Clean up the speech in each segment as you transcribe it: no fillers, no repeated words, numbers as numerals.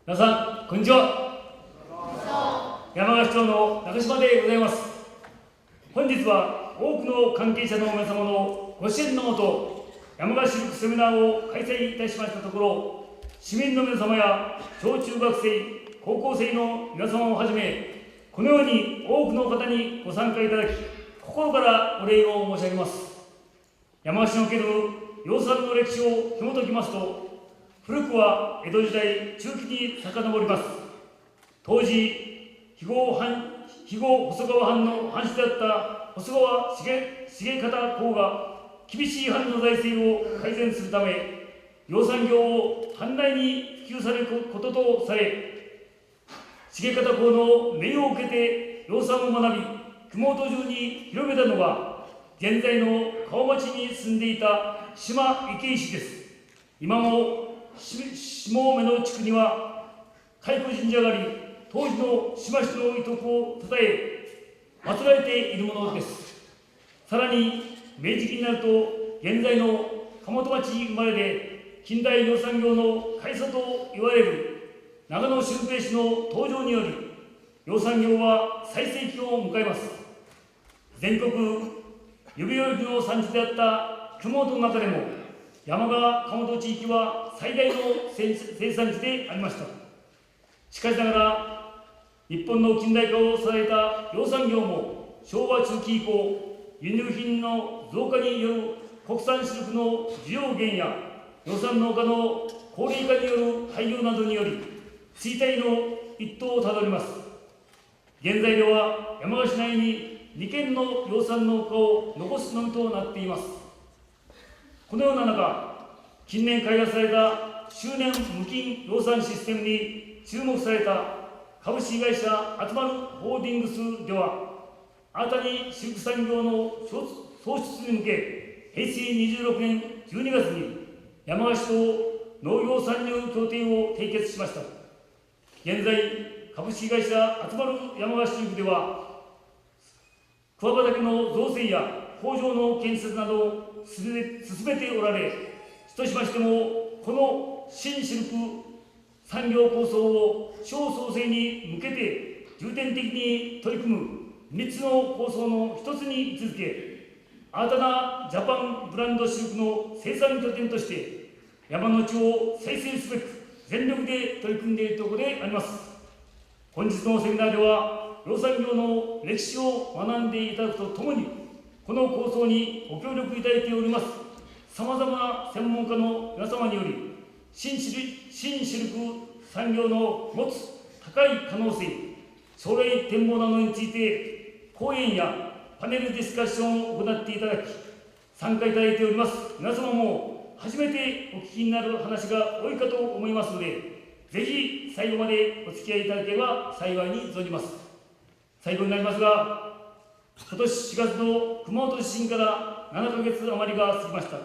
皆さん、こんにちは。山鹿市長の中島でございます。本日は多くの関係者の皆様のご支援のもと、山鹿市ルクセミナーを開催いたしましたところ、市民の皆様や小中学生、高校生の皆様をはじめ、このように多くの方にご参加いただき、心からお礼を申し上げます。山鹿市における養蚕の歴史を紐解きますと、古くは江戸時代中期に遡ります。当時、肥後細川藩の藩主であった細川重方公が厳しい藩の財政を改善するため、養蚕業を藩内に普及されることとされ、重方公の命を受けて養蚕を学び、熊本中に広めたのが、現在の川町に住んでいた島池石です。今も下目の地区には開古神社があり、当時の島市の遺徳をたたえ祀られているものです。さらに明治期になると、現在の蒲本町生まれで近代養蚕業の開祖と言われる長野俊平氏の登場により、養蚕業は最盛期を迎えます。全国指折りの産地であった熊本の中でも、山鹿蒲本地域は最大の生産地でありました。しかしながら、日本の近代化を支えた養蚕業も昭和中期以降、輸入品の増加による国産シルクの需要減や養蚕農家の高齢化による廃業などにより、衰退の一途をたどります。現在では山鹿市内に2軒の養蚕農家を残すのみとなっています。このような中、近年開発された周年無菌養蚕システムに注目された株式会社あつまるホールディングスでは、新たにシルク産業の創出に向け、平成26年12月に山鹿市と農業参入協定を締結しました。現在、株式会社あつまる山鹿シルクでは、桑畑の造成や工場の建設などを進めておられ、市としましても、この新シルク産業構想を小創生に向けて重点的に取り組む3つの構想の一つに位置づけ、新たなジャパンブランドシルクの生産拠点として、山の地を再生すべく全力で取り組んでいるところであります。本日のセミナーでは、養蚕業の歴史を学んでいただくとともに、この構想にご協力いただいておりますさまざまな専門家の皆様により、新シルク産業の持つ高い可能性、将来展望などについて講演やパネルディスカッションを行っていただき、参加いただいております皆様も初めてお聞きになる話が多いかと思いますので、ぜひ最後までお付き合いいただければ幸いに存じます。最後になりますが、今年4月の熊本地震から7ヶ月余りが過ぎました。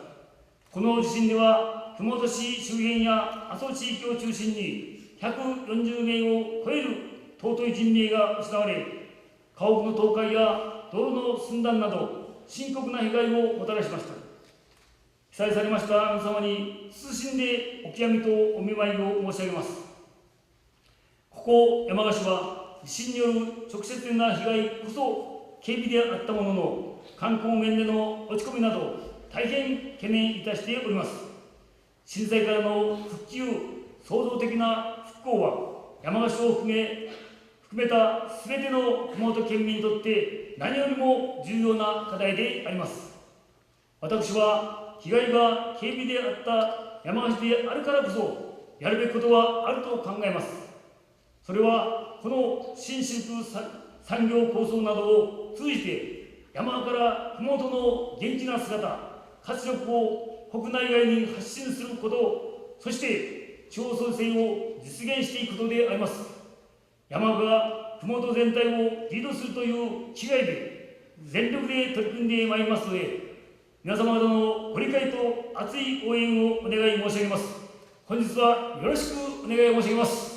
この地震では、熊本市周辺や阿蘇地域を中心に140名を超える尊い人命が失われ、家屋の倒壊や道路の寸断など、深刻な被害をもたらしました。被災されました皆様に謹んでお悔やみとお見舞いを申し上げます。ここ山鹿市は、地震による直接的な被害こそ軽微であったものの、観光面での落ち込みなど、大変懸念いたしております。震災からの復旧、創造的な復興は、山鹿市を含めたすべての熊本県民にとって何よりも重要な課題であります。私は、被害が軽微であった山鹿市であるからこそ、やるべきことはあると考えます。それは、この新シルク産業構想などを通じて、山鹿から麓の元気な姿、活力を国内外に発信すること、そして地方創生を実現していくことであります。山鹿が麓全体をリードするという気概で全力で取り組んでまいりますので、皆様方のご理解と熱い応援をお願い申し上げます。本日はよろしくお願い申し上げます。